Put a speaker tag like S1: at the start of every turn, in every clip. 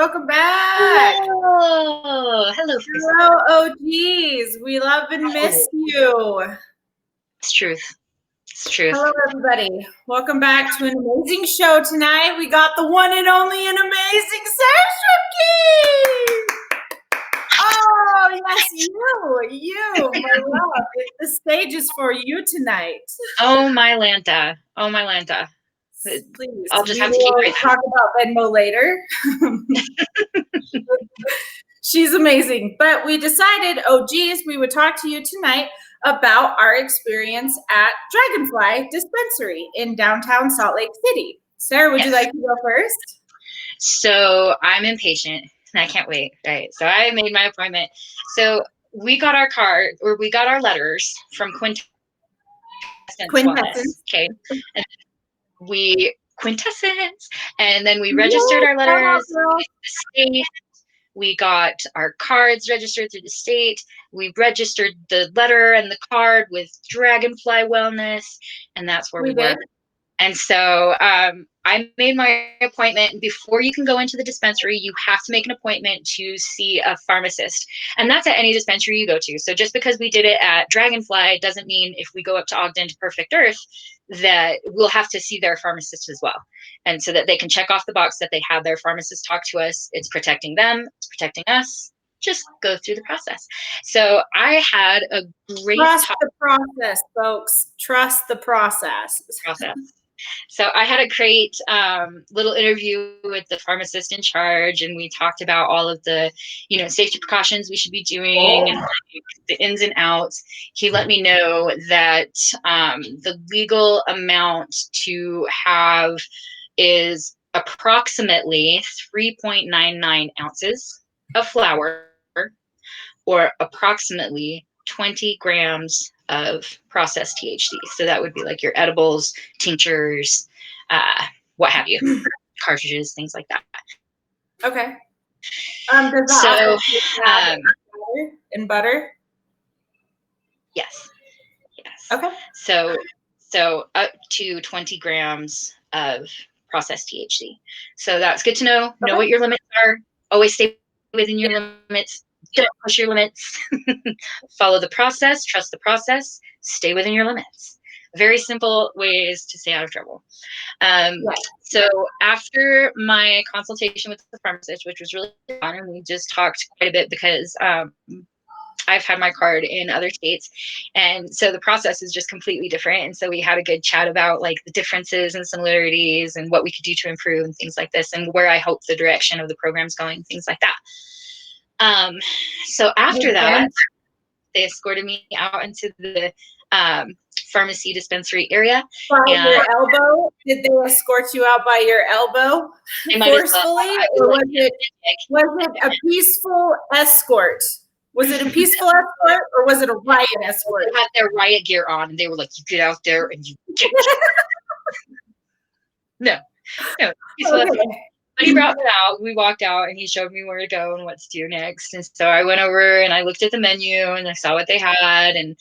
S1: welcome back.
S2: Hello. Hello,
S1: Hello, OGs. We love and miss you.
S2: It's truth. It's truth.
S1: Hello, everybody. Welcome back to an amazing show tonight. We got the one and only and amazing Stremke. Oh, yes, you, my love. The stage is for you tonight.
S2: Oh, my Lanta. Oh, my Lanta.
S1: Please.
S2: I'll just
S1: We
S2: have to keep
S1: will
S2: right
S1: talk about Venmo later. She's amazing. But we decided, oh, geez, we would talk to you tonight about our experience at Dragonfly Dispensary in downtown Salt Lake City. Sarah, would you like to go first?
S2: So I'm impatient and I can't wait. Right. So I made my appointment. So we got our card, or we got our letters from Quintessence Wellness. Okay. And Quintessence. And then we registered our letters with the state. We got our cards registered through the state. We registered the letter and the card with Dragonfly Wellness, and that's where we were. And so I made my appointment. Before you can go into the dispensary, you have to make an appointment to see a pharmacist. And that's at any dispensary you go to. So just because we did it at Dragonfly doesn't mean if we go up to Ogden to Perfect Earth that we'll have to see their pharmacist as well. And so that they can check off the box that they have their pharmacist talk to us. It's protecting them. It's protecting us. Just go through the process. So I had a great
S1: Trust the process, folks. Trust the process.
S2: So I had a great little interview with the pharmacist in charge, and we talked about all of the, safety precautions we should be doing and like, the ins and outs. He let me know that the legal amount to have is approximately 3.99 ounces of flower, or approximately 20 grams of processed THC. So that would be like your edibles, tinctures, what have you, cartridges, things like that.
S1: Okay. Does that have and butter?
S2: Yes.
S1: Okay.
S2: So up to 20 grams of processed THC. So that's good to know. Okay. Know what your limits are. Always stay within your limits. Don't push your limits. Follow the process, trust the process, stay within your limits. Very simple ways to stay out of trouble. So after my consultation with the pharmacist, which was really fun, and we just talked quite a bit because I've had my card in other states, and so the process is just completely different. And so we had a good chat about like the differences and similarities and what we could do to improve and things like this, and where I hope the direction of the program's going, things like that. So after that, they escorted me out into the pharmacy dispensary area.
S1: By your elbow? Did they escort you out by your elbow forcefully? Or was it a peaceful escort? Was it a peaceful escort or was it a riot escort?
S2: They had their riot gear on and they were like, you get out there and you get No, peaceful escort. But he brought me out, we walked out, and he showed me where to go and what to do next. And so I went over and I looked at the menu and I saw what they had. And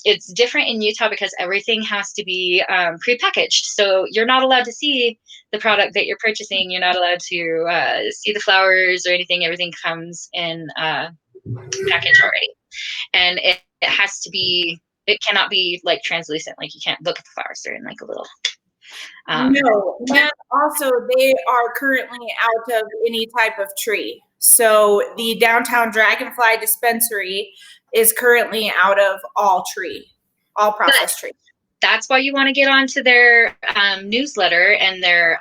S2: it's different in Utah because everything has to be prepackaged. So you're not allowed to see the product that you're purchasing. You're not allowed to see the flowers or anything. Everything comes in package already. And it has to be, it cannot be like translucent. Like you can't look at the flowers. They're in like a little...
S1: no, and also they are currently out of any type of tree. So the downtown Dragonfly dispensary is currently out of all processed tree.
S2: That's why you want to get onto their newsletter and their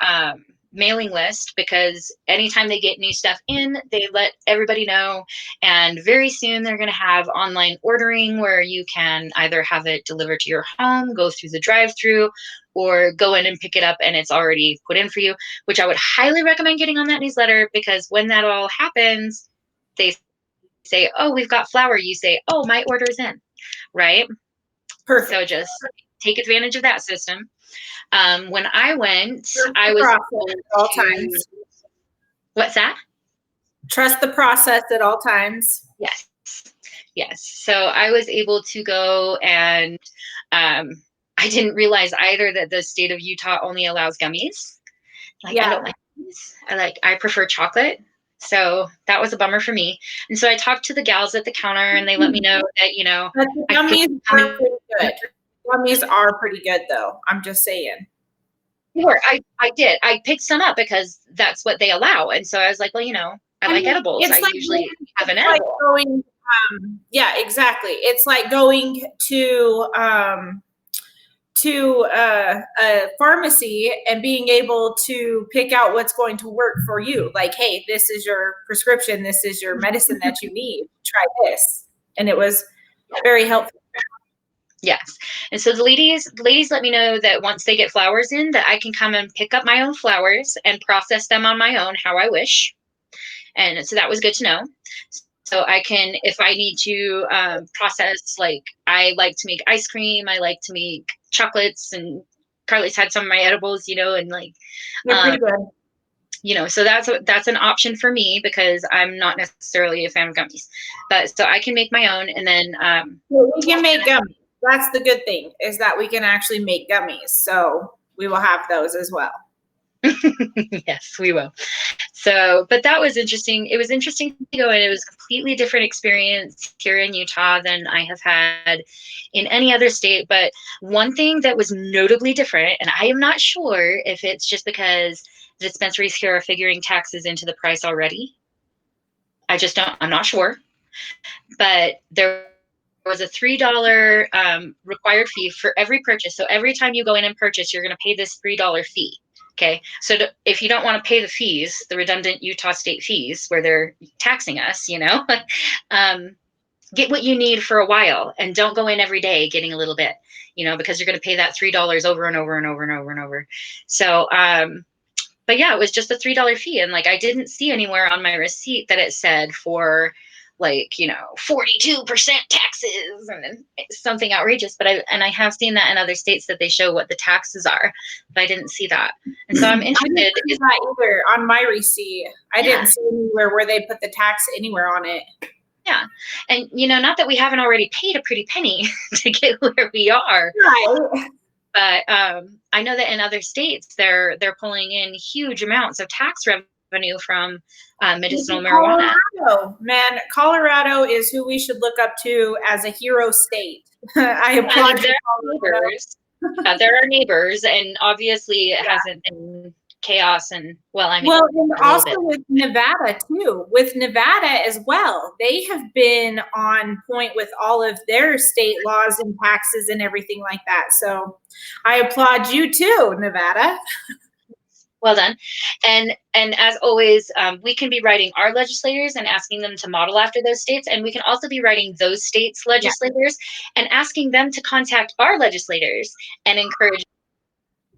S2: mailing list, because anytime they get new stuff in, they let everybody know. And very soon they're going to have online ordering where you can either have it delivered to your home, go through the drive-through, or go in and pick it up and it's already put in for you, which I would highly recommend getting on that newsletter, because when that all happens, they say, oh, we've got flour. You say, oh, my order's in, right?
S1: Perfect.
S2: So just take advantage of that system. When I went, I was
S1: at all times.
S2: What's that?
S1: Trust the process at all times.
S2: Yes. So I was able to go, and I didn't realize either that the state of Utah only allows gummies. I don't like gummies. I prefer chocolate. So that was a bummer for me. And so I talked to the gals at the counter, and they let me know that, you know,
S1: But the
S2: I could
S1: gummies
S2: come
S1: are pretty good. Gummies are pretty good, though. I'm just saying.
S2: sure, I did. I picked some up because that's what they allow. And so I was like, well, you know, I
S1: I
S2: like
S1: mean,
S2: edibles. I
S1: it's like
S2: usually have an
S1: it's like
S2: edible.
S1: going. Yeah, exactly. It's like going to a pharmacy and being able to pick out what's going to work for you. Like, hey, this is your prescription. This is your medicine that you need. Try this. And it was very helpful.
S2: Yes. And so the ladies let me know that once they get flowers in, that I can come and pick up my own flowers and process them on my own how I wish. And so that was good to know. So I can, if I need to process, like I like to make ice cream, I like to make chocolates, and Carly's had some of my edibles, you know, and like,
S1: They're pretty good.
S2: you know, so that's an option for me because I'm not necessarily a fan of gummies, but so I can make my own, and then
S1: Well, we can make gummies. That's the good thing, is that we can actually make gummies. So we will have those as well.
S2: yes, we will. So, but that was interesting. It was interesting to go in. It was a completely different experience here in Utah than I have had in any other state. But one thing that was notably different, and I am not sure if it's just because the dispensaries here are figuring taxes into the price already. I'm not sure. But there was a $3 required fee for every purchase. So every time you go in and purchase, you're going to pay this $3 fee. Okay. So if you don't want to pay the fees, the redundant Utah state fees where they're taxing us, you know, get what you need for a while, and don't go in every day getting a little bit, you know, because you're going to pay that $3 over and over and over and over and over. So, but yeah, it was just a $3 fee. And like, I didn't see anywhere on my receipt that it said for like, you know, 42% taxes and something outrageous. But I have seen that in other states that they show what the taxes are, but I didn't see that. And so I'm
S1: I
S2: interested.
S1: didn't see that either on my receipt. I
S2: Yeah.
S1: didn't see anywhere where they put the tax anywhere on it.
S2: Yeah. And, you know, not that we haven't already paid a pretty penny to get where we are.
S1: Right.
S2: But I know that in other states, they're pulling in huge amounts of tax revenue from medicinal marijuana.
S1: Colorado, man, Colorado is who we should look up to as a hero state. I applaud you, Colorado.
S2: There are neighbors, and obviously it hasn't been chaos. And well, I mean,
S1: well, and also with Nevada too. With Nevada as well, they have been on point with all of their state laws and taxes and everything like that. So I applaud you too, Nevada.
S2: Well done. And as always, we can be writing our legislators and asking them to model after those states, and we can also be writing those states' legislators and asking them to contact our legislators and encourage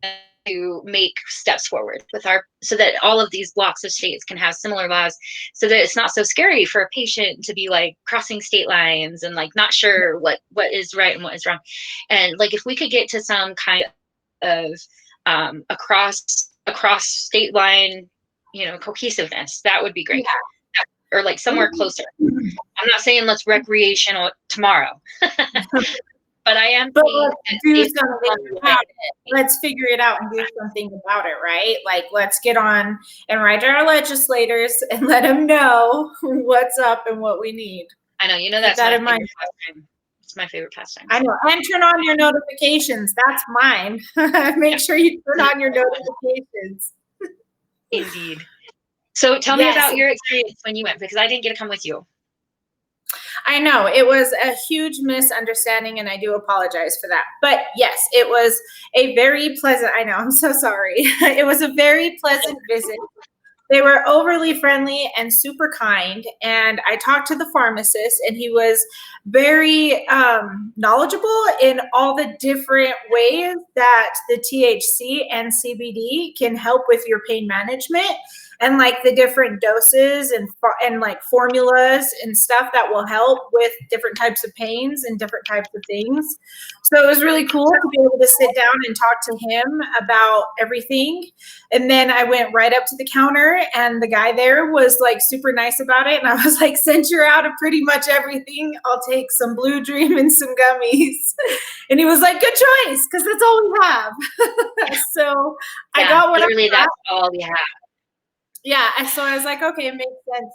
S2: them to make steps forward with so that all of these blocks of states can have similar laws, so that it's not so scary for a patient to be like crossing state lines and like not sure what is right and what is wrong. And like, if we could get to some kind of across state line, you know, cohesiveness, that would be great. Yeah. Or like somewhere closer. I'm not saying let's recreational tomorrow, but I am.
S1: But let's do something about it. Let's figure it out and do something about it, right? Like, let's get on and write to our legislators and let them know what's up and what we need.
S2: I know, you know, that's my favorite pastime. It's my favorite pastime.
S1: I know. And turn on your notifications. That's mine. Make sure you turn on your notifications.
S2: Indeed. So tell me about your experience when you went, because I didn't get to come with you.
S1: I know, it was a huge misunderstanding, and I do apologize for that. But yes, it was a very pleasant, I know, I'm so sorry. It was a very pleasant visit. They were overly friendly and super kind. And I talked to the pharmacist, and he was very knowledgeable in all the different ways that the THC and CBD can help with your pain management, and like the different doses and like formulas and stuff that will help with different types of pains and different types of things. So it was really cool to be able to sit down and talk to him about everything. And then I went right up to the counter, and the guy there was like super nice about it. And I was like, since you're out of pretty much everything, I'll take some Blue Dream and some gummies. And he was like, good choice, because that's all we have. So I got what
S2: literally that's all we have.
S1: Yeah, so I was like, okay, it makes sense.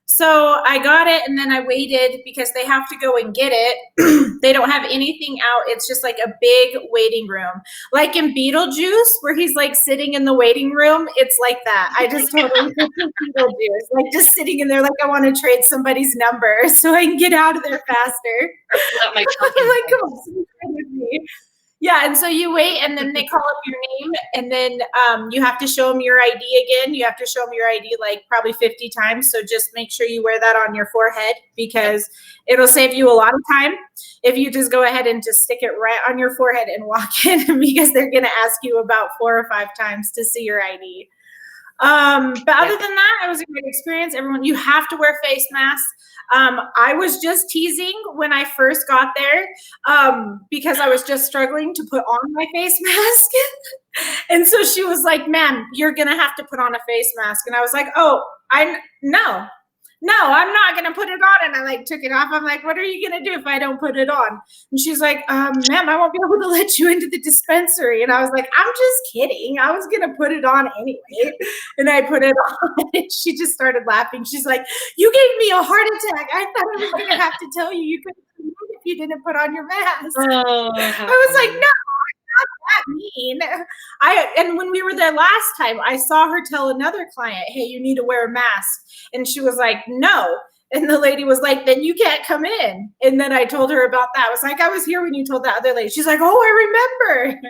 S1: So I got it, and then I waited because they have to go and get it. They don't have anything out. It's just like a big waiting room. Like in Beetlejuice, where he's like sitting in the waiting room. It's like that. I just totally picture Beetlejuice, like just sitting in there like I want to trade somebody's number so I can get out of there faster.
S2: Pull out my
S1: I'm like, come on, sit with me. Yeah, and so you wait, and then they call up your name, and then you have to show them your ID again. You have to show them your ID like probably 50 times. So just make sure you wear that on your forehead because it'll save you a lot of time if you just go ahead and just stick it right on your forehead and walk in because they're going to ask you about 4 or 5 times to see your ID. But other than that, it was a great experience. Everyone, you have to wear face masks. I was just teasing when I first got there because I was just struggling to put on my face mask. And so she was like, "Ma'am, you're going to have to put on a face mask." And I was like, "Oh, no, I'm not going to put it on." And I like took it off. I'm like, "What are you going to do if I don't put it on?" And she's like, "Ma'am, I won't be able to let you into the dispensary." And I was like, "I'm just kidding. I was going to put it on anyway." And I put it on, and she just started laughing. She's like, "You gave me a heart attack. I thought I was going to have to tell you you couldn't come in if you didn't put on your mask."
S2: Oh,
S1: I was like, "No, that mean." And when we were there last time, I saw her tell another client, "Hey, you need to wear a mask." And she was like, "No." And the lady was like, "Then you can't come in." And then I told her about that. I was like, "I was here when you told that other lady." She's like, "Oh, I remember."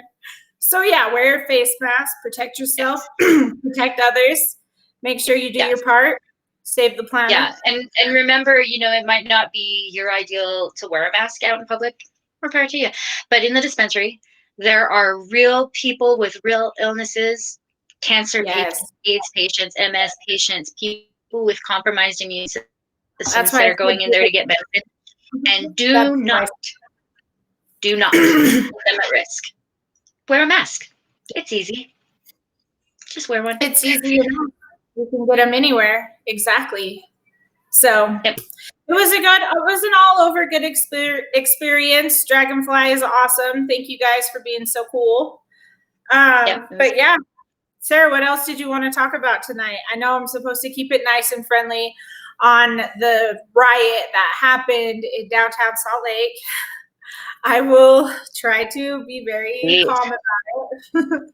S1: So yeah, wear your face mask, protect yourself, protect others, make sure you do your part, save the planet.
S2: Yeah, and remember, it might not be your ideal to wear a mask out in public, or power to you, but in the dispensary, there are real people with real illnesses, cancer patients, AIDS patients, MS patients, people with compromised immune systems that are going in there to get medicine, and do not put them at risk. Wear a mask. It's easy. Just wear one.
S1: It's easy enough. You can get them anywhere. Exactly. So
S2: Yep.
S1: it was an all over good experience. Dragonfly is awesome. Thank you guys for being so cool. But yeah, Sarah, what else did you want to talk about tonight? I know I'm supposed to keep it nice and friendly on the riot that happened in downtown Salt Lake. I will try to be very calm about it.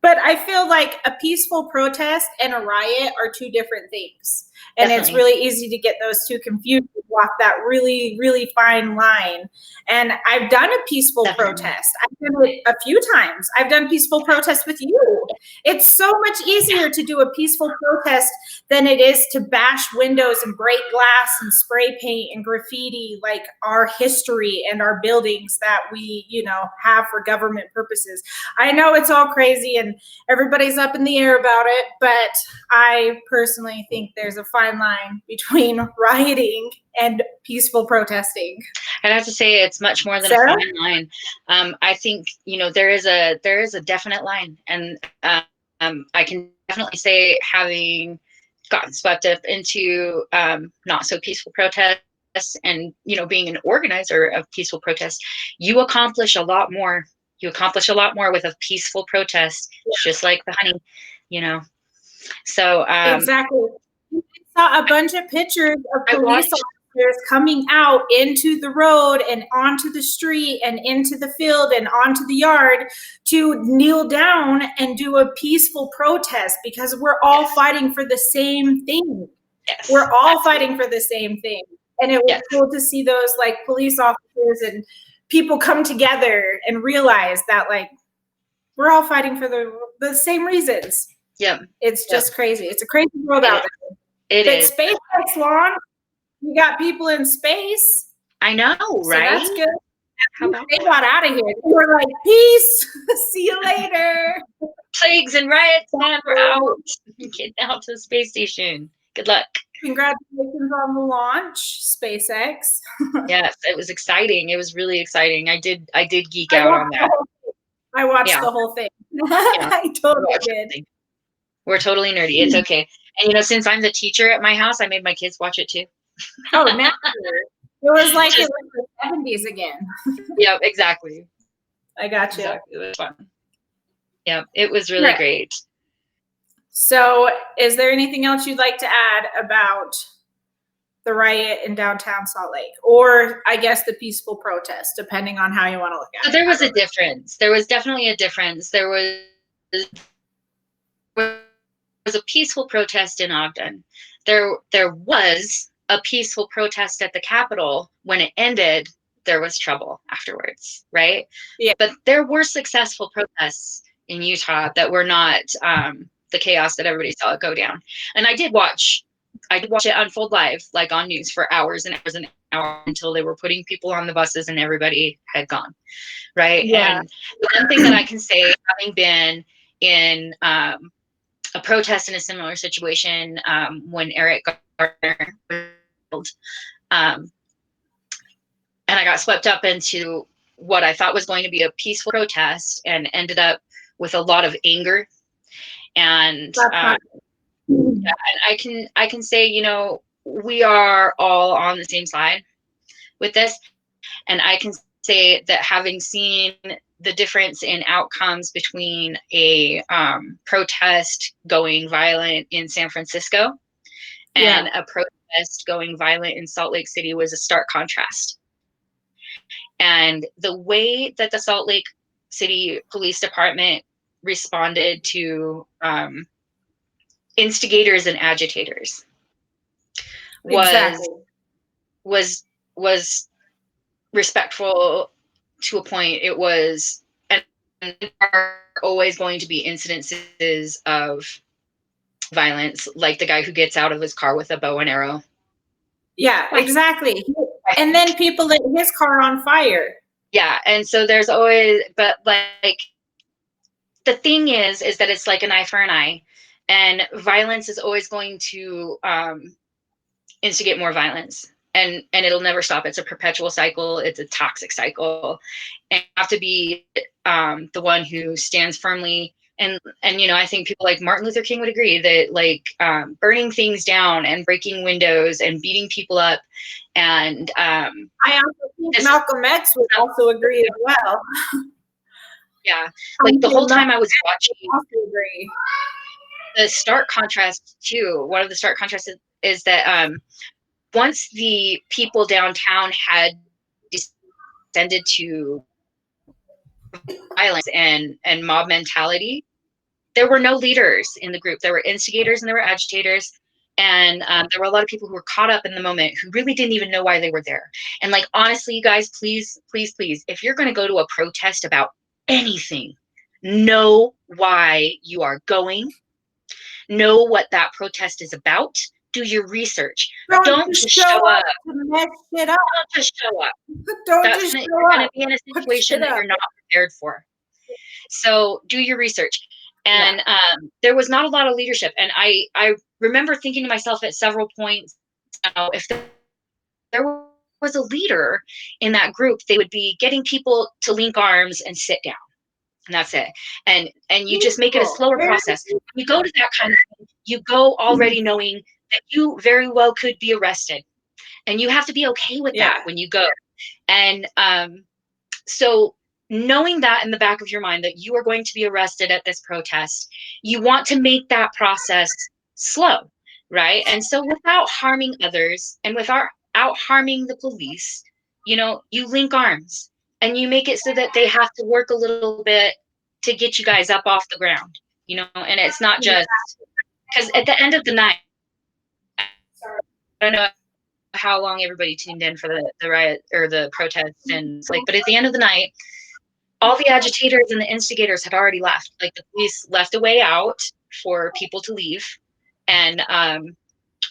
S1: But I feel like a peaceful protest and a riot are two different things. And Definitely. It's really easy to get those two confused, walk that really, really fine line. And I've done a peaceful protest. I've done it a few times. I've done peaceful protests with you. It's so much easier to do a peaceful protest than it is to bash windows and break glass and spray paint and graffiti like our history and our buildings that we, have for government purposes. I know it's all crazy and everybody's up in the air about it, but I personally think there's a fine line between rioting and peaceful protesting.
S2: I'd have to say it's much more than Sarah? A fine line. I think there is a definite line, and I can definitely say, having gotten swept up into not so peaceful protests and being an organizer of peaceful protests, you accomplish a lot more. You accomplish a lot more with a peaceful protest, just like the honey, So
S1: exactly. I saw a bunch of pictures of police officers coming out into the road and onto the street and into the field and onto the yard to kneel down and do a peaceful protest because we're all fighting for the same thing. Yes, we're all fighting for the same thing. And it was cool to see those like police officers and people come together and realize that like we're all fighting for the same reasons.
S2: Yeah.
S1: It's just crazy. It's a crazy world out there. It is. SpaceX launch, you got people in space.
S2: I know, right?
S1: So that's good. They got out of here. They were like, "Peace. See you later."
S2: Plagues and riots, man, we're out. Get out to the space station. Good luck.
S1: Congratulations on the launch, SpaceX.
S2: Yes, it was exciting. It was really exciting. I did geek out on that.
S1: I watched the whole thing. I totally did.
S2: We're totally nerdy. It's okay. And since I'm the teacher at my house, I made my kids watch it too.
S1: Oh, naturally. It was like it was the 70s again.
S2: Yeah, exactly.
S1: I got you.
S2: Exactly. It was fun. Yeah, it was really great.
S1: So is there anything else you'd like to add about the riot in downtown Salt Lake, or I guess the peaceful protest, depending on how you want to look at it?
S2: So there was a difference. There was definitely a difference. There was a peaceful protest in Ogden. There was a peaceful protest at the Capitol. When it ended, there was trouble afterwards, right?
S1: Yeah.
S2: But there were successful protests in Utah that were not the chaos that everybody saw it go down. And I did watch it unfold live, like on news, for hours and hours and hours, until they were putting people on the buses and everybody had gone, right?
S1: Yeah.
S2: And the one thing that I can say, having been in a protest in a similar situation when Eric Garner was killed, and I got swept up into what I thought was going to be a peaceful protest and ended up with a lot of anger. And and I can say, you know, we are all on the same side with this. And I can say that having seen the difference in outcomes between a protest going violent in San Francisco and a protest going violent in Salt Lake City was a stark contrast. And the way that the Salt Lake City Police Department responded to instigators and agitators was respectful to a point. It was, and there are always going to be incidences of violence, like the guy who gets out of his car with a bow and arrow.
S1: Yeah, exactly. And then people lit his car on fire.
S2: Yeah, and so there's always, but like, the thing is that it's like an eye for an eye, and violence is always going to instigate more violence, and it'll never stop. It's a perpetual cycle. It's a toxic cycle, and you have to be the one who stands firmly. And you know, I think people like Martin Luther King would agree that, like, burning things down and breaking windows and beating people up, and
S1: I also think Malcolm X would also agree as well.
S2: Yeah, like the whole time I was watching,
S1: agree.
S2: the stark contrast too. One of the stark contrasts is that once the people downtown had descended to violence and mob mentality, there were no leaders in the group. There were instigators and there were agitators. And there were a lot of people who were caught up in the moment who really didn't even know why they were there. And like, honestly, you guys, please, please, please, if you're going to go to a protest about anything, know why you are going, know what that protest is about, do your research. Don't just show up.
S1: Don't
S2: just show up.
S1: Don't
S2: That's
S1: just
S2: you're going to be in a situation that you're not prepared for. So do your research. And there was not a lot of leadership. And I remember thinking to myself at several points, if there was a leader in that group, they would be getting people to link arms and sit down. And that's it. And you just make it a slower process. You go to that kind of thing, you go already knowing that you very well could be arrested. And you have to be okay with that when you go. And so knowing that in the back of your mind, that you are going to be arrested at this protest, you want to make that process slow, right? And so without harming others and without harming the police, you know, you link arms and you make it so that they have to work a little bit to get you guys up off the ground, you know. And it's not just because at the end of the night, I don't know how long everybody tuned in for the riot or the protests, and like, but at the end of the night, all the agitators and the instigators had already left. Like, the police left a way out for people to leave, and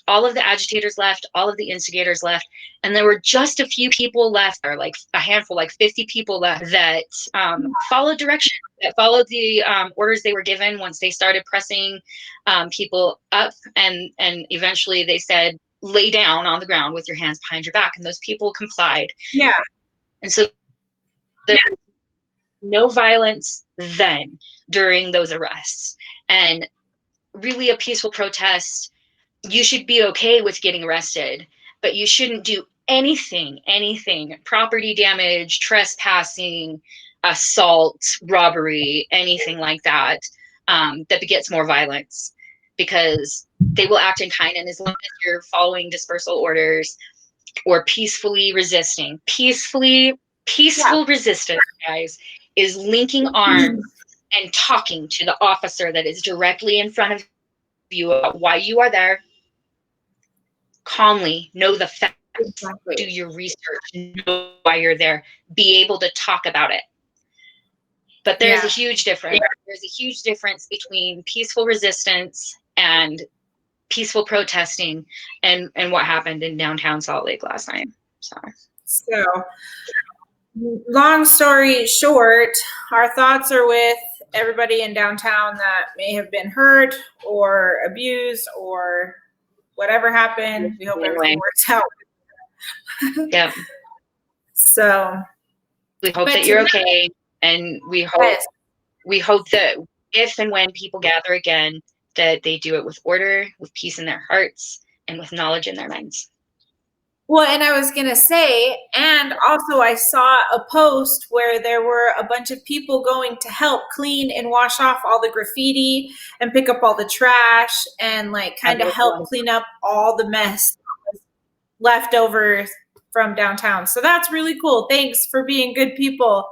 S2: all of the agitators left, all of the instigators left, and there were just a few people left, or like a handful, like 50 people left, that followed direction, that followed the orders they were given once they started pressing people up, and eventually they said, lay down on the ground with your hands behind your back, and those people complied.
S1: Yeah.
S2: And so there's no violence then during those arrests. And really, a peaceful protest, you should be okay with getting arrested, but you shouldn't do anything, property damage, trespassing, assault, robbery, anything like that, that begets more violence. because they will act in kind, and as long as you're following dispersal orders or peacefully resisting. Peaceful resistance, guys, is linking arms and talking to the officer that is directly in front of you about why you are there. Calmly, know the facts, do your research, know why you're there, be able to talk about it. But there's a huge difference. There's a huge difference between peaceful resistance and peaceful protesting and what happened in downtown Salt Lake last night.
S1: So long story short, our thoughts are with everybody in downtown that may have been hurt or abused or whatever happened. We hope everything works out.
S2: Yeah.
S1: So
S2: we hope that you're okay, and we hope that if and when people gather again, that they do it with order, with peace in their hearts, and with knowledge in their minds.
S1: Well, and I was going to say, and also I saw a post where there were a bunch of people going to help clean and wash off all the graffiti and pick up all the trash and like kind of help clean up all the mess that was left over from downtown. So that's really cool. Thanks for being good people.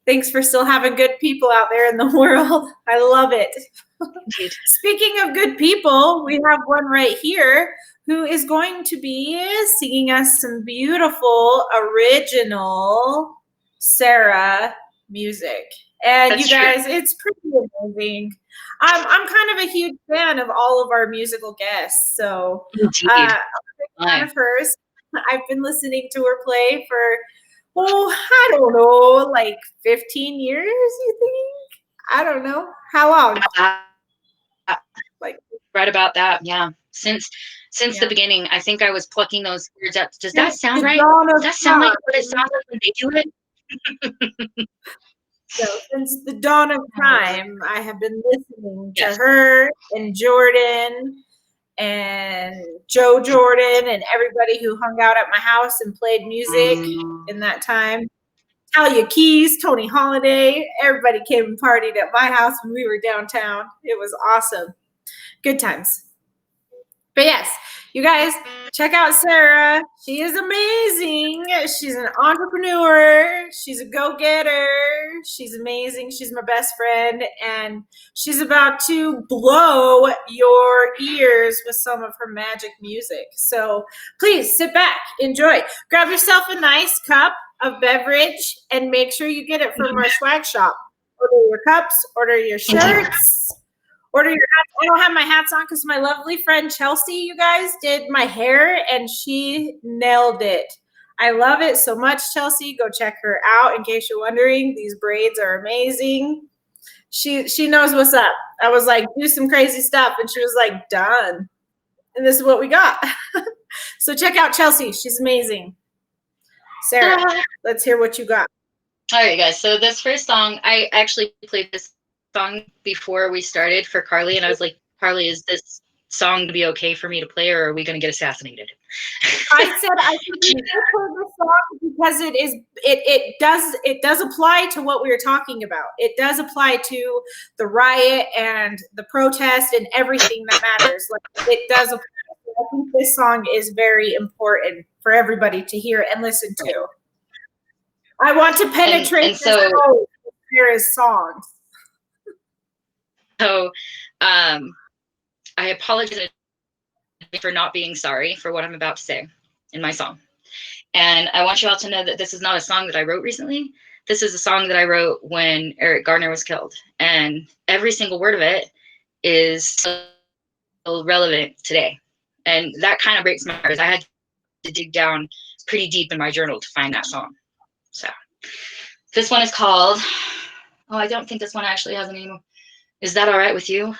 S1: Thanks for still having good people out there in the world. I love it. Speaking of good people, we have one right here who is going to be singing us some beautiful original Sara music. And that's you guys, true. It's pretty amazing. I'm kind of a huge fan of all of our musical guests. So I'm a big fan of hers. I've been listening to her play for, I don't know, like 15 years, you think? I don't know. How long?
S2: Like right about that, yeah. Since the beginning, I think I was plucking those words up. Does that sound right? Does that sound like what it sounds like when they do it?
S1: So since the dawn of time, I have been listening to her and Jordan and Joe Jordan and everybody who hung out at my house and played music in that time. Talia Keys, Tony Holiday, everybody came and partied at my house when we were downtown. It was awesome. Good times. But yes, you guys, check out Sara. She is amazing. She's an entrepreneur. She's a go-getter. She's amazing. She's my best friend. And she's about to blow your ears with some of her magic music. So please sit back, enjoy. Grab yourself a nice cup of beverage and make sure you get it from our swag shop. Order your cups, order your shirts. Order your hats. I don't have my hats on because my lovely friend Chelsea, you guys, did my hair and she nailed it. I love it so much, Chelsea. Go check her out in case you're wondering. These braids are amazing. She knows what's up. I was like, do some crazy stuff. And she was like, done. And this is what we got. So check out Chelsea. She's amazing. Sara, let's hear what you got.
S2: All right, guys. So this first song, I actually played this song before we started for Carly, and I was like, Carly, is this song to be okay for me to play, or are we going to get assassinated?
S1: I said I should play this song because it does apply to what we were talking about. It does apply to the riot and the protest and everything that matters. Like it does apply. I think this song is very important for everybody to hear and listen to. I want to penetrate Sara's songs.
S2: So I apologize for not being sorry for what I'm about to say in my song. And I want you all to know that this is not a song that I wrote recently. This is a song that I wrote when Eric Garner was killed. And every single word of it is still relevant today. And that kind of breaks my heart. I had to dig down pretty deep in my journal to find that song. So this one is called, I don't think this one actually has a name. Is That All Right With You?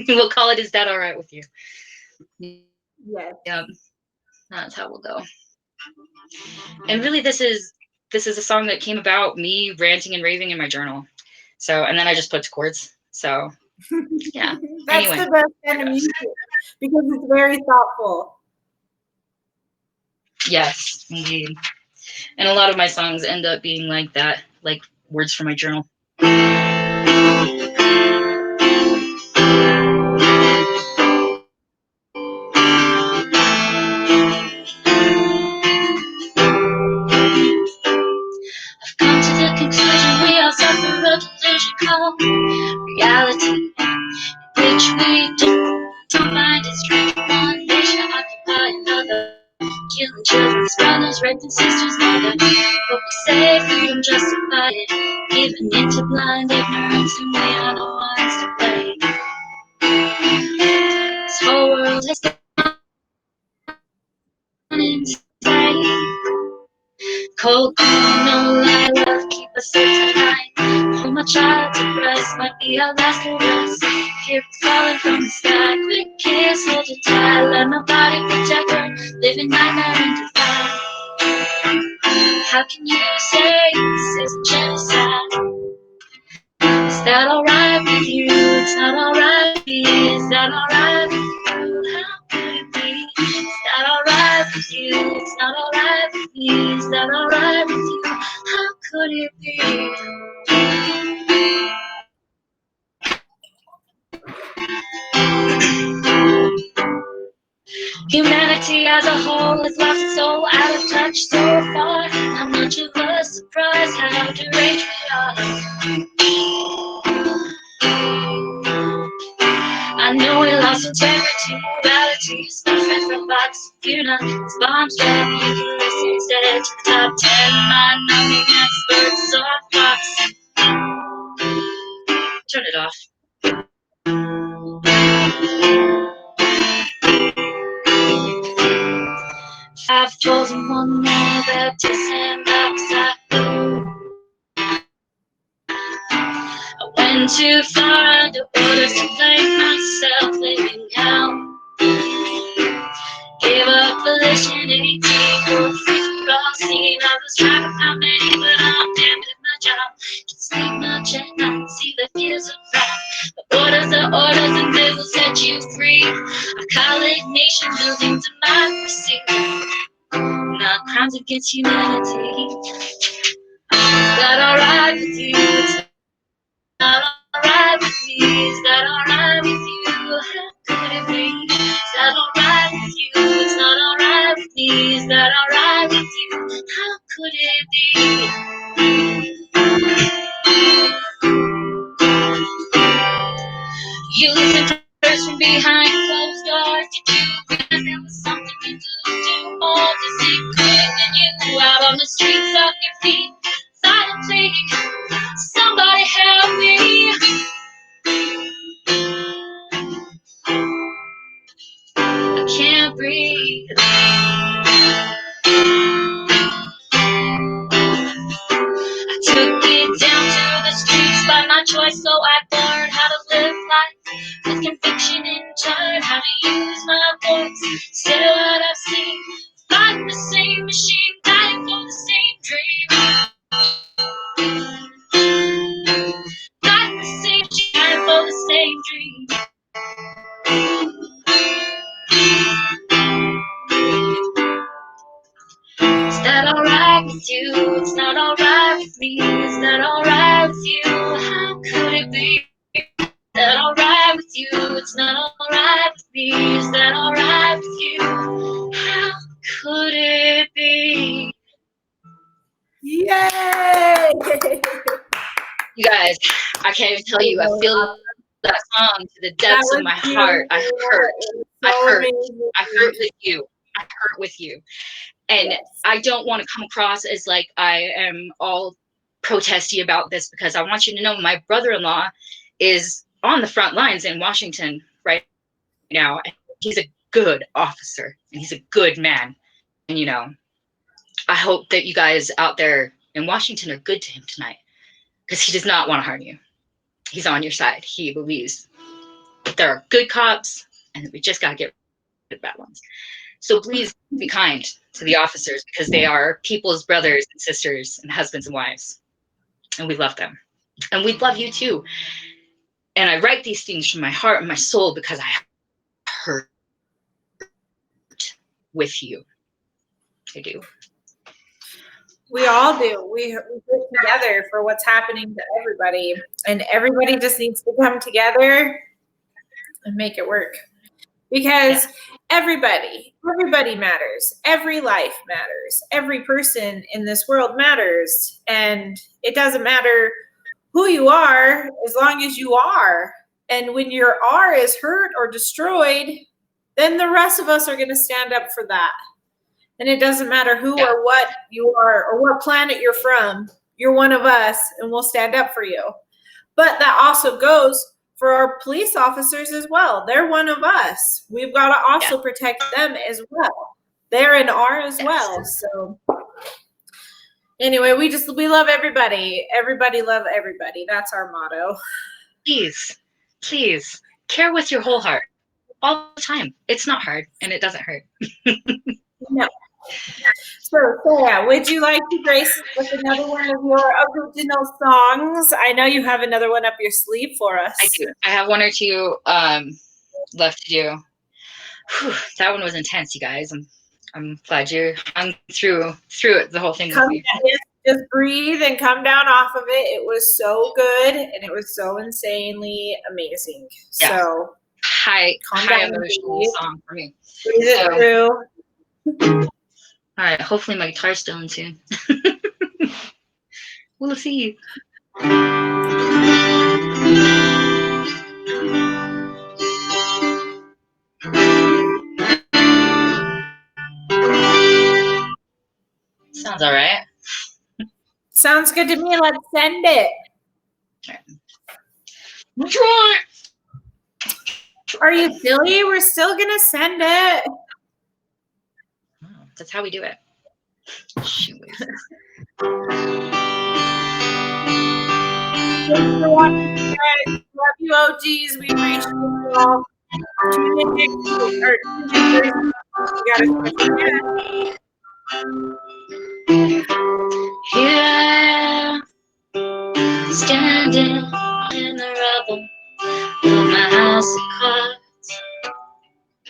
S2: We'll call it Is That All Right With You?
S1: Yes.
S2: Yeah, that's how we'll go. And really this is a song that came about me ranting and raving in my journal. So, and then I just put to chords. So yeah.
S1: That's
S2: anyway.
S1: The best kind of music because it's very thoughtful.
S2: Yes, indeed. And a lot of my songs end up being like that, like words from my journal. which we don't find is strength. One nation occupy another, killing children's brothers, raping sisters' mother. But we say freedom justify it, giving into blind ignorance, and we are the ones to blame. This whole world has gone insane. Cold, no lie, love, keep us safe tonight. Hold my child to breast, might be our last arrest. Hear it falling from the sky, quick kiss, hold her tight. Let my body protect her, living nightmare and defy. How can you say this is genocide? Is that alright with you? It's not alright with me. Is that alright with you? How could it be? Is that alright with you? It's not alright with me. Is that alright with you? How could it be? Humanity as a whole has lost its soul, out of touch so far. How much of us surprised how deranged we are? I know we lost integrity, morality, stuff and robots. Fear not, this bombs drop, you can listen instead to the top 10 mind-numbing experts or Fox. Turn it off. 5 trolls and 1 more Baptist and outside. I went too far under orders to blame myself, living out. Gave up volition 18 for the free for all scene. I was trying to find many, but I'm damn at my job. Can't sleep much at night, see the gears of rap. The orders are orders and they will set you free. I call it nation building democracy, not crimes against humanity. Is that alright with you? It's not alright with me. Is that alright with you? How could it be? Is that alright with you? It's not alright with me. Is that alright with you? How could it be? You listen first from behind closed doors. Did you realize there was something you could do more? Cause it could have been you out on the streets off your feet, silently. Somebody help me. I can't breathe. I took it down to the streets by my choice, so I learned how to live life with conviction in turn, how to use my voice. Say what I've seen, fighting the same machine, dying for the same dream. Fighting the same machine, dying for the same dream. Is that alright with you? It's not alright with me. Is that alright with you? How could it be? Is that alright with you? It's not alright with me. Is that alright with you? How could it be?
S1: Yay!
S2: You guys, I can't even tell you. I feel that song to the depths of my heart. I hurt. I hurt with you. I hurt with you. And yes. I don't want to come across as like I am all protesty about this, because I want you to know my brother-in-law is on the front lines in Washington right now. And he's a good officer and he's a good man. And, you know, I hope that you guys out there in Washington are good to him tonight, because he does not want to harm you. He's on your side. He believes that there are good cops and we just got to get rid of bad ones. So please be kind to the officers, because they are people's brothers and sisters and husbands and wives. And we love them. And we love you too. And I write these things from my heart and my soul because I hurt with you. I do.
S1: We all do. We hurt together for what's happening to everybody. And everybody just needs to come together and make it work. Because everybody matters. Every life matters. Every person in this world matters. And it doesn't matter who you are, as long as you are. And when your R is hurt or destroyed, then the rest of us are going to stand up for that. And it doesn't matter who or what you are or what planet you're from. You're one of us, and we'll stand up for you. But that also goes for our police officers as well. They're one of us. We've got to also protect them as well. They're an R as well. So anyway, we love everybody. Everybody love everybody. That's our motto.
S2: Please care with your whole heart all the time. It's not hard, and it doesn't hurt.
S1: No. So, Sarah, would you like to grace us with another one of your original songs? I know you have another one up your sleeve for us.
S2: I do. I have one or two left to do. Whew, that one was intense, you guys. I'm glad you hung through it, the whole thing with me.
S1: Just breathe and come down off of it. It was so good, and it was so insanely amazing.
S2: Yeah.
S1: So
S2: high emotional song for me.
S1: Breathe it through.
S2: All right, hopefully my guitar's still in tune. We'll see. Sounds all right.
S1: Sounds good to me. Let's send it.
S2: Try.
S1: Are you silly? We're still gonna send it.
S2: Oh, that's how we do it. Shoot.
S1: Thanks for watching, guys. Love you, OGs. We appreciate you all. Tune in next week. Or tune in Thursday. We got a special guest.
S2: Here I am, standing in the rubble of my house of cards,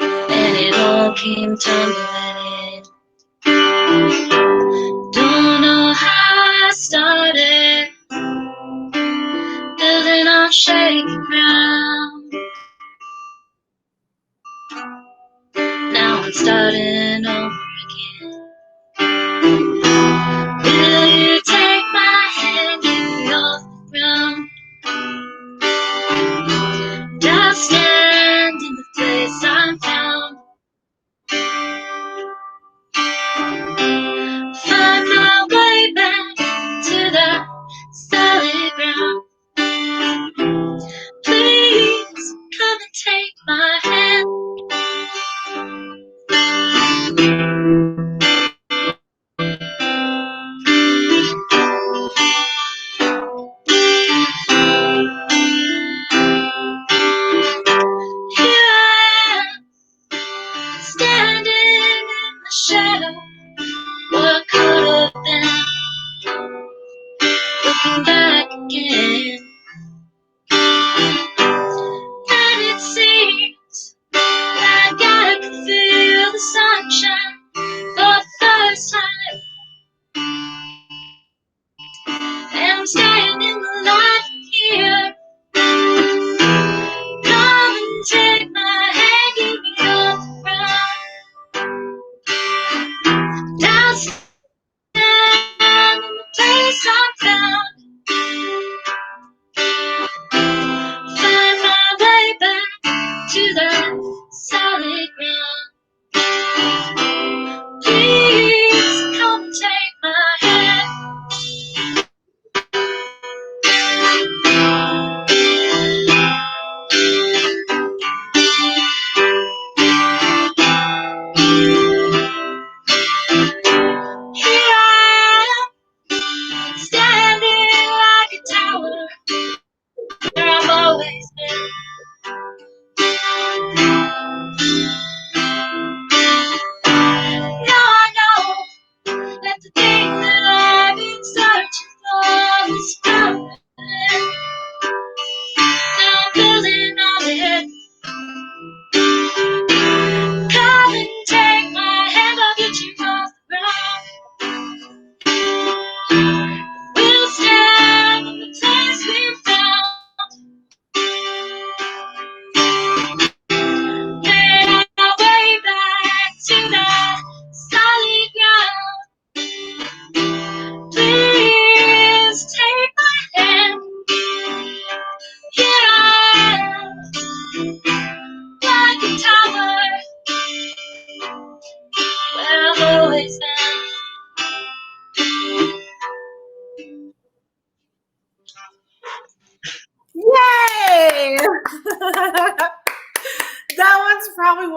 S2: and it all came tumbling in. Don't know how I started, building on shaky ground. Now I'm starting over again. Will you take my hand, get me off the ground? And I'll stand in the place I'm found. Find my way back to that solid ground. Please come and take my hand.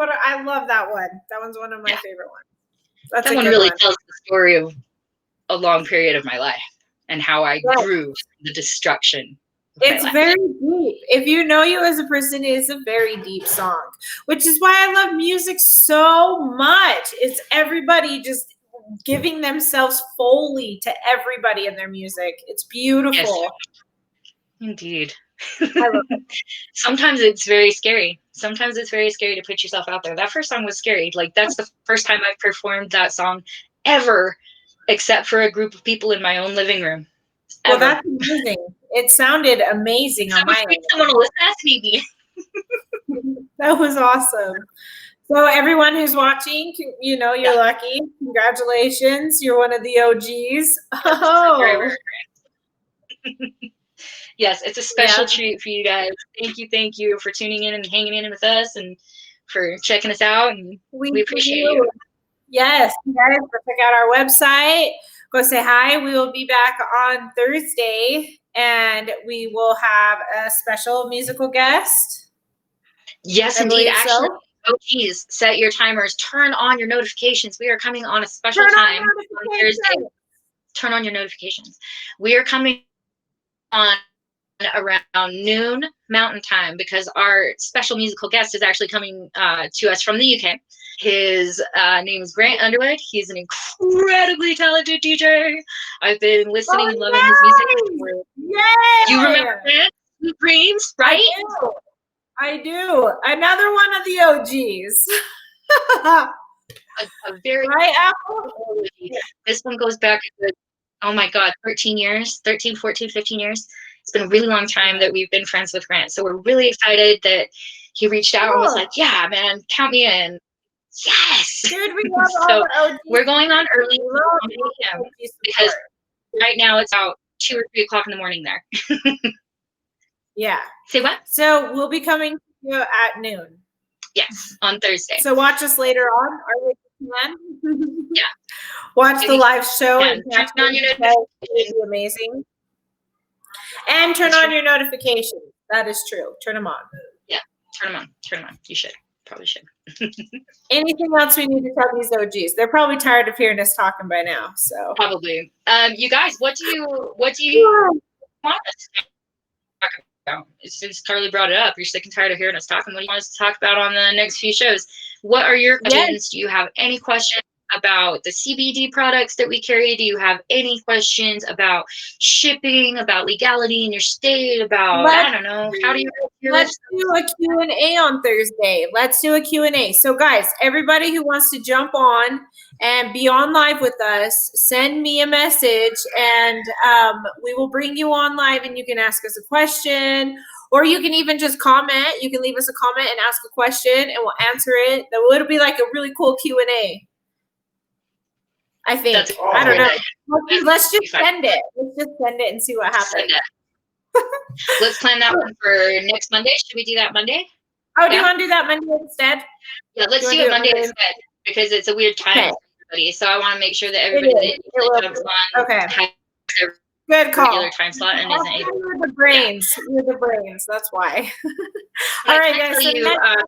S1: I love that one. That one's one of my favorite ones. That's
S2: that one really tells the story of a long period of my life and how I grew from the destruction.
S1: It's very deep. If you know you as a person, it is a very deep song, which is why I love music so much. It's everybody just giving themselves fully to everybody in their music. It's beautiful.
S2: Yes. Indeed. Sometimes it's very scary. Sometimes it's very scary to put yourself out there. That first song was scary. Like, that's the first time I've performed that song ever, except for a group of people in my own living room.
S1: Well, that's amazing. It sounded amazing on my end.
S2: Someone will listen to me.
S1: That was awesome. So everyone who's watching, you know, you're lucky. Congratulations. You're one of the OGs. Oh.
S2: Yes, it's a special treat for you guys. Thank you for tuning in and hanging in with us and for checking us out. And we appreciate you.
S1: Yes, you guys, go check out our website. Go say hi. We will be back on Thursday, and we will have a special musical guest.
S2: Yes, indeed. Actually, OGs, set your timers. Turn on your notifications. We are coming on a special time on Thursday. Turn on your notifications. We are coming on around noon Mountain Time because our special musical guest is actually coming to us from the UK. His name is Grant Underwood. He's an incredibly talented DJ. I've been listening and loving his music. You remember that? Sweet Dreams, right?
S1: I do. Another one of the OGs.
S2: a very This one goes back to, oh my God, 13 years, 13, 14, 15 years. It's been a really long time that we've been friends with Grant. So we're really excited that he reached out and was like, yeah, man, count me in. Yes.
S1: Dude, we love
S2: so we're going on early because right now it's about 2 or 3 o'clock in the morning there.
S1: Yeah.
S2: Say what?
S1: So we'll be coming to you at noon.
S2: Yes, on Thursday.
S1: So watch us later on. Are you can?
S2: Yeah.
S1: Watch the live show and
S2: turn on your notifications.
S1: It will be amazing. And turn on your notifications. That is true. Turn them on.
S2: Yeah, turn them on. Turn them on. You should. Probably should.
S1: Anything else we need to tell these OGs? They're probably tired of hearing us talking by now. So
S2: probably. You guys, what do you want us to talk about? Since Carly brought it up, you're sick and tired of hearing us talking. What do you want us to talk about on the next few shows? What are your questions? Yes. Do you have any questions about the CBD products that we carry? Do you have any questions about shipping, about legality in your state, about, I don't know, how do you...
S1: Let's do a Q&A on Thursday. Let's do a Q&A. So guys, everybody who wants to jump on and be on live with us, send me a message and we will bring you on live and you can ask us a question, or you can even just comment. You can leave us a comment and ask a question and we'll answer it. It'll be like a really cool Q&A. I think. I don't know. Let's just send it. Let's just send it and see what happens.
S2: Let's plan that one for next Monday. Should we do that Monday?
S1: Oh, do you want to do that Monday instead?
S2: Yeah, let's do it Monday instead because it's a weird time for everybody. So I want to make sure that everybody that jumps on has their regular time slot and isn't able.
S1: You're the brains. You're the brains. That's why. All right, guys.
S2: So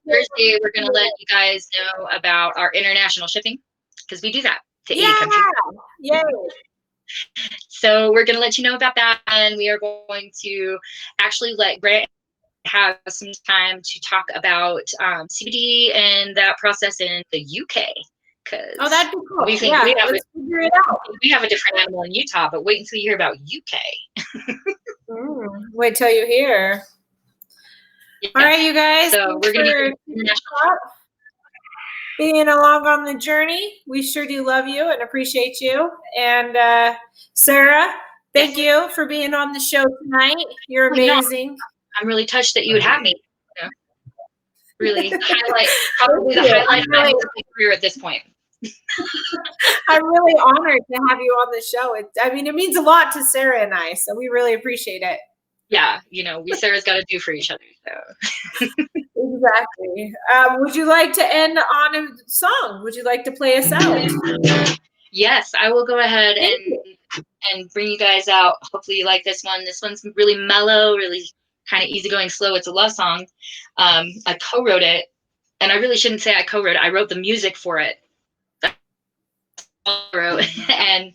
S2: Thursday, we're going to let you guys know about our international shipping because we do that to 80 countries.
S1: Yay.
S2: So we're going to let you know about that, and we are going to actually let Grant have some time to talk about CBD and that process in the UK.
S1: Oh, that'd be cool.
S2: We think let's figure it out. We have a different animal in Utah, but wait until you hear about UK.
S1: Wait till you hear. Yeah. All right, you guys.
S2: So we're going to
S1: being along on the journey. We sure do love you and appreciate you. And Sarah, thank you for being on the show tonight. You're amazing.
S2: I'm really touched that you would have me. Really probably the highlight of my career at this point.
S1: I'm really honored to have you on the show. It means a lot to Sarah and I, so we really appreciate it.
S2: Yeah, Sarah's got to do for each other. So.
S1: Exactly. Would you like to end on a song? Would you like to play us out?
S2: Yes, I will go ahead and bring you guys out. Hopefully you like this one. This one's really mellow, really kind of easygoing, slow. It's a love song. I co-wrote it and I really shouldn't say I co-wrote it. I wrote the music for it. That's all I wrote. And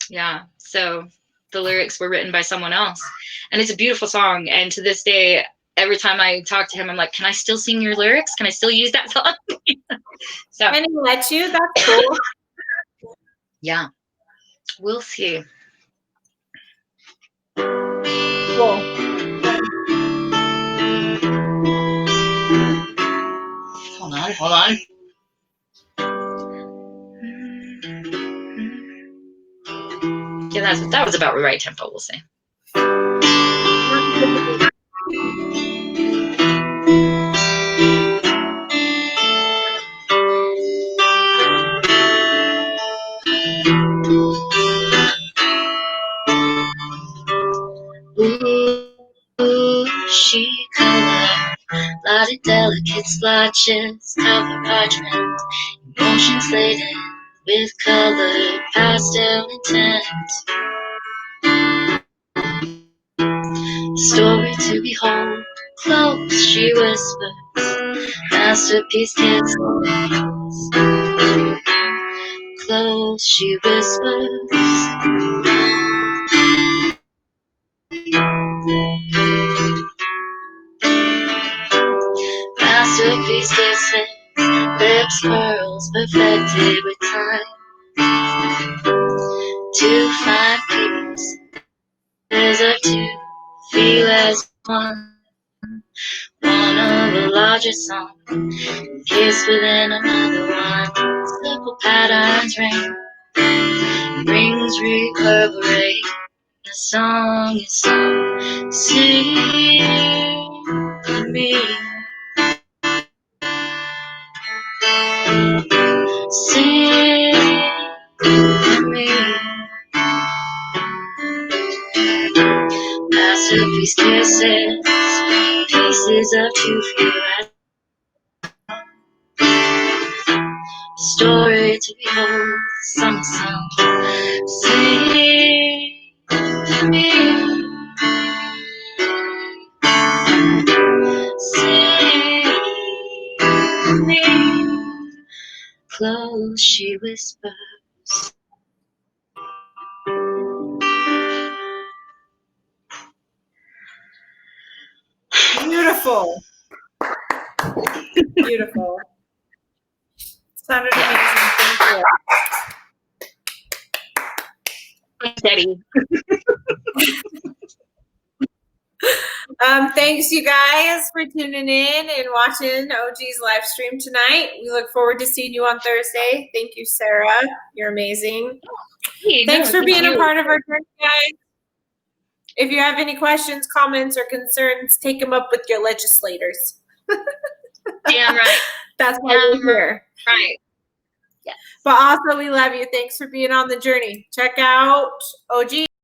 S2: yeah, so the lyrics were written by someone else, and it's a beautiful song. And to this day, every time I talk to him, I'm like, can I still sing your lyrics? Can I still use that song? So,
S1: and he let you? That's cool.
S2: Yeah, we'll see.
S1: Cool.
S2: Hold on. Yeah, that was about the right tempo, we'll say. Ooh, she colored, lot of delicate splotches, cover parchment, emotions laden with color, pastel intent. Story to behold, close, she whispers, masterpiece kids. Close, she whispers. Masterpiece kisses, lips curls perfected with time. Two fine peaks, deserve to feel as one. One of a larger song, kiss within another one. Simple patterns ring, rings reverberate. The song is sung, sing to me. Sing to me. Masterpiece kisses, pieces of truth here. Story to behold, summer song. Sing to me. Sing to me. Close, she whispers.
S1: Beautiful. Beautiful. Sounded amazing. Thank you.
S2: Steady.
S1: Thanks, you guys, for tuning in and watching OG's live stream tonight. We look forward to seeing you on Thursday. Thank you, Sarah. You're amazing.
S2: Hey,
S1: Thanks for being
S2: you.
S1: a part of our journey, guys. If you have any questions, comments, or concerns, take them up with your legislators.
S2: Damn right.
S1: That's why we're here.
S2: Right. Yes.
S1: But also, we love you. Thanks for being on the journey. Check out OG.